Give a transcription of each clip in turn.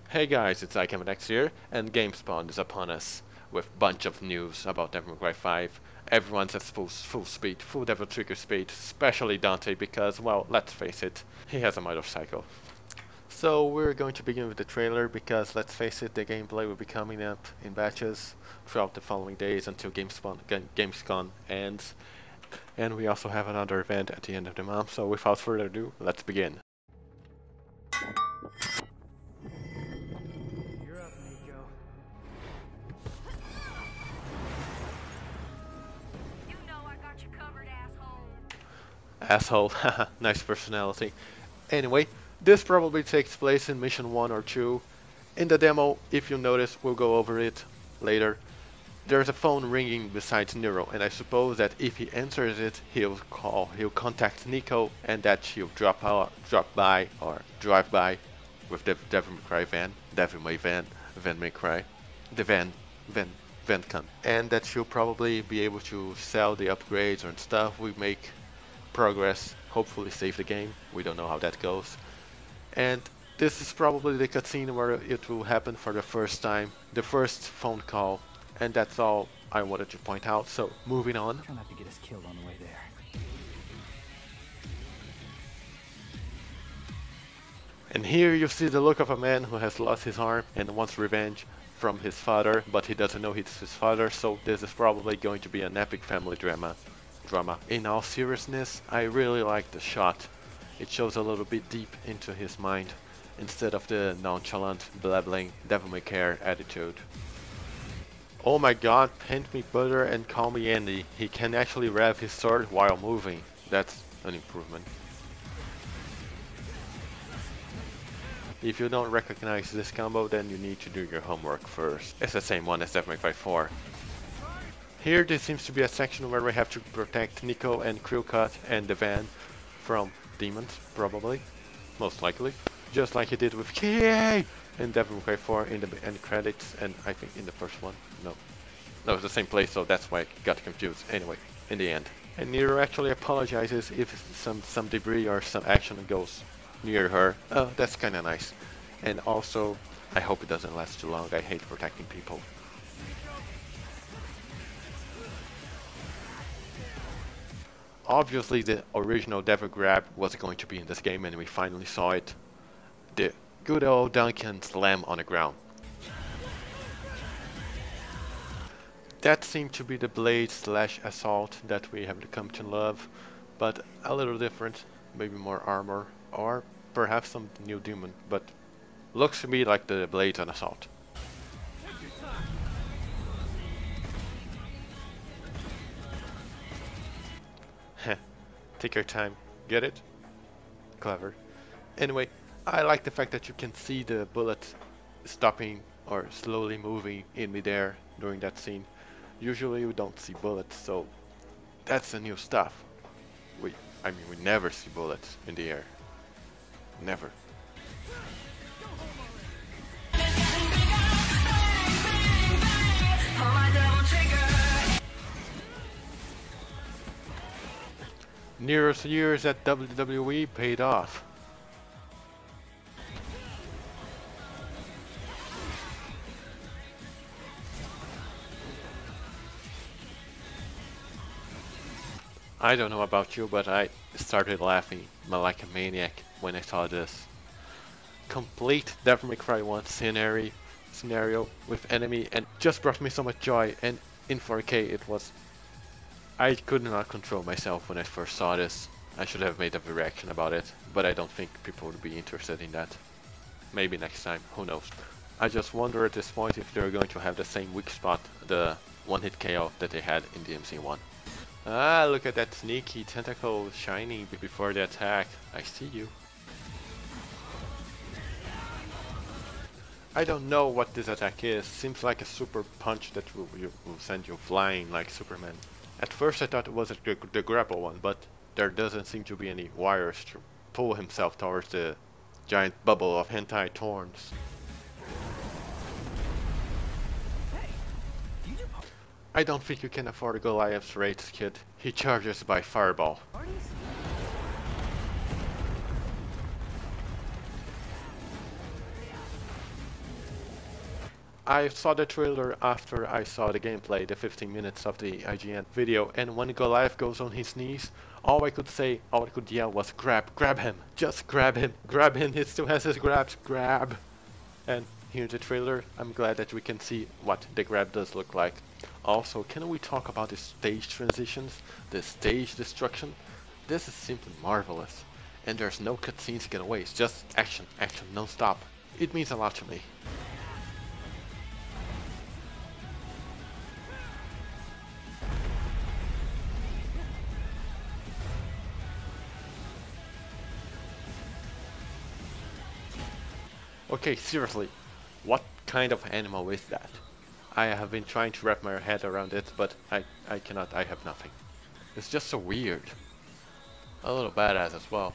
Hey guys, it's ICAMX here, and Gamescom is upon us with bunch of news about Devil May Cry 5. Everyone's at full speed, full Devil Trigger speed, especially Dante because, well, let's face it, he has a motorcycle. So we're going to begin with the trailer because, let's face it, the gameplay will be coming up in batches throughout the following days until Gamescom ends. And we also have another event at the end of the month, so without further ado, let's begin. You're up, Nico. You know I got you covered, asshole. Asshole, haha, nice personality. Anyway, this probably takes place in mission 1 or 2. In the demo, if you notice, we'll go over it later. There's a phone ringing beside Nero, and I suppose that if he answers it, he'll contact Nico, and that she'll drop by or drive by with the Devil May Cry van, Van May Cry, the van come, and that she'll probably be able to sell the upgrades and stuff. We make progress, hopefully save the game. We don't know how that goes, and this is probably the cutscene where it will happen for the first time, the first phone call. And that's all I wanted to point out, so moving on. Try not to get us killed on the way there. And here you see the look of a man who has lost his arm and wants revenge from his father, but he doesn't know it's his father, so this is probably going to be an epic family drama. In all seriousness, I really like the shot. It shows a little bit deep into his mind, instead of the nonchalant, blabbling, devil may care attitude. Oh my god, paint me butter and call me Andy. He can actually rev his sword while moving. That's an improvement. If you don't recognize this combo, then you need to do your homework first. It's the same one as Devil May Cry 4. Here there seems to be a section where we have to protect Nico and Krillcut and the van from demons, probably. Most likely. Just like he did with Kie in Devil May Cry 4 in the end credits, and I think in the first one. No, it's the same place, so that's why I got confused. Anyway, in the end. And Nero actually apologizes if some debris or some action goes near her. Oh, that's kinda nice. And also, I hope it doesn't last too long. I hate protecting people. Obviously, the original Devil Grab was going to be in this game, and we finally saw it. The good old Duncan slam on the ground. That seemed to be the blade / assault that we have come to love, but a little different, maybe more armor, or perhaps some new demon, but looks to me like the blade on assault. Heh, take your time, get it? Clever. Anyway, I like the fact that you can see the bullet stopping or slowly moving in midair during that scene. Usually we don't see bullets, so that's the new stuff. We never see bullets in the air. Never. Nero's years at WWE paid off. I don't know about you, but I started laughing like a maniac when I saw this. Complete Devil May Cry 1 scenario with enemy, and just brought me so much joy, and in 4K it was... I could not control myself when I first saw this. I should have made a reaction about it, but I don't think people would be interested in that. Maybe next time, who knows. I just wonder at this point if they're going to have the same weak spot, the one-hit KO that they had in DMC1. Ah, look at that sneaky tentacle shining before the attack. I see you. I don't know what this attack is. Seems like a super punch that will send you flying like Superman. At first I thought it was the grapple one, but there doesn't seem to be any wires to pull himself towards the giant bubble of hentai thorns. I don't think you can afford Goliath's rates, kid. He charges by fireball. I saw the trailer after I saw the gameplay, the 15 minutes of the IGN video, and when Goliath goes on his knees, all I could yell was grab him, just grab him, he still has his grabs, grab. And here's the trailer. I'm glad that we can see what the grab does look like. Also, can we talk about the stage transitions, the stage destruction? This is simply marvelous. And there's no cutscenes to get away, it's just action, non-stop. It means a lot to me. Okay, seriously, what kind of animal is that? I have been trying to wrap my head around it, but I cannot, I have nothing. It's just so weird. A little badass as well.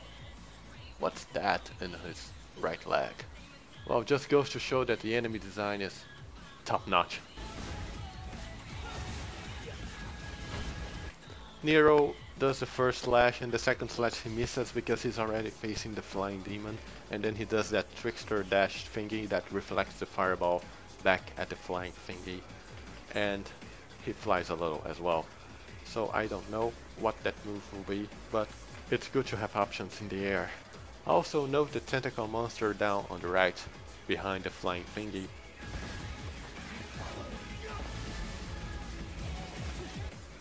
What's that in his right leg? Well, it just goes to show that the enemy design is top notch. Nero does the first slash, and the second slash he misses because he's already facing the flying demon, and then he does that trickster dash thingy that reflects the fireball back at the flying thingy, and he flies a little as well. So I don't know what that move will be, but it's good to have options in the air. Also note the tentacle monster down on the right, behind the flying thingy.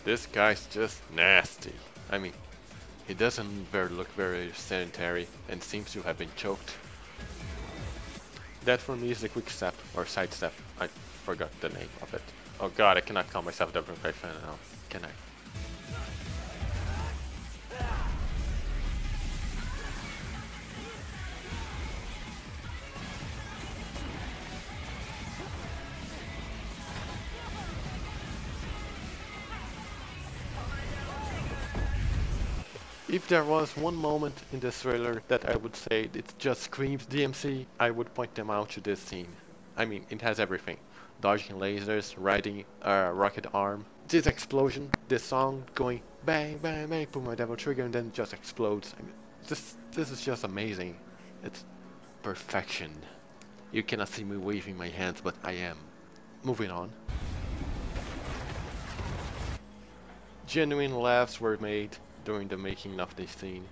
This guy's just nasty. I mean, he doesn't look very sanitary and seems to have been choked. That for me is the quick step or side step. I forgot the name of it. Oh god, I cannot call myself a Devil May Cry fan now, can I? If there was one moment in this trailer that I would say it just screams DMC, I would point them out to this scene. I mean, it has everything. Dodging lasers, riding a rocket arm, this explosion, this song going bang bang bang, pull my devil trigger and then it just explodes. I mean, this is just amazing. It's perfection. You cannot see me waving my hands, but I am. Moving on. Genuine laughs were made during the making of this scene.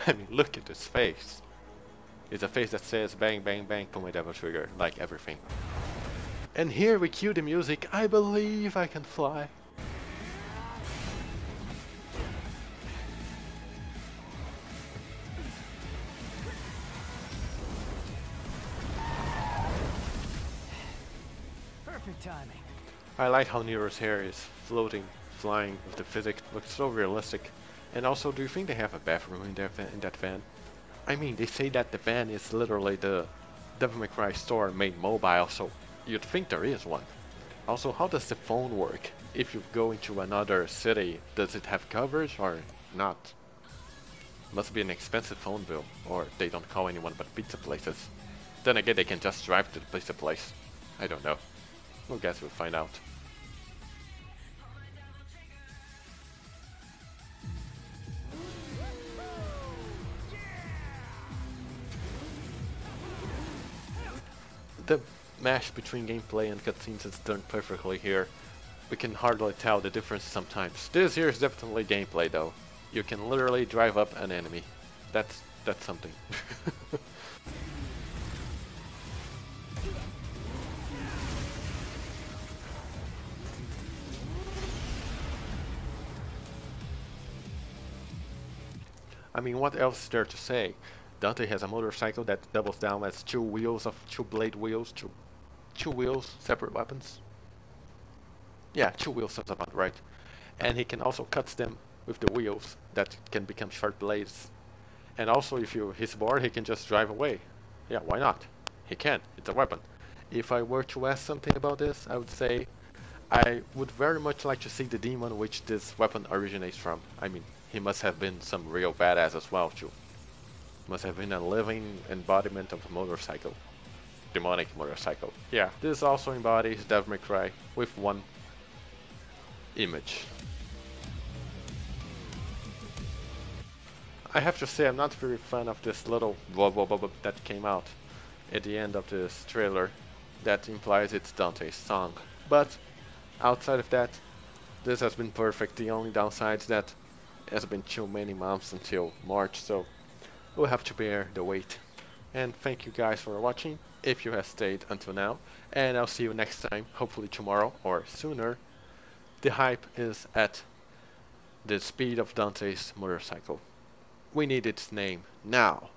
I mean, look at his face. It's a face that says bang bang bang, pull my devil trigger, like everything. And here we cue the music, I believe I can fly. Perfect timing. I like how Nero's hair is floating, flying with the physics, looks so realistic. And also, do you think they have a bathroom in that van? I mean, they say that the van is literally the Devil May Cry store made mobile, so you'd think there is one. Also, how does the phone work? If you go into another city, does it have coverage or not? Must be an expensive phone bill, or they don't call anyone but pizza places. Then again, they can just drive to the pizza place. I don't know. We'll guess we'll find out. The mesh between gameplay and cutscenes is done perfectly here. We can hardly tell the difference sometimes. This here is definitely gameplay though. You can literally drive up an enemy. That's something. I mean, what else is there to say? Dante has a motorcycle that doubles down as two blade wheels, two wheels, separate weapons. Yeah, two wheels sounds about right. And he can also cut them with the wheels that can become sharp blades. And also, if he's bored, he can just drive away. Yeah, why not? He can. It's a weapon. If I were to ask something about this, I would say I would very much like to see the demon which this weapon originates from. I mean, he must have been some real badass as well, too. Must have been a living embodiment of a motorcycle. Demonic motorcycle. Yeah, this also embodies Devil May Cry with one image. I have to say I'm not very fan of this little blah blah blah that came out at the end of this trailer. that implies it's Dante's song. But outside of that, this has been perfect. The only downside is that it has been too many months until March, so we'll have to bear the wait. And thank you guys for watching, if you have stayed until now. And I'll see you next time, hopefully tomorrow or sooner. The hype is at the speed of Dante's motorcycle. We need its name now.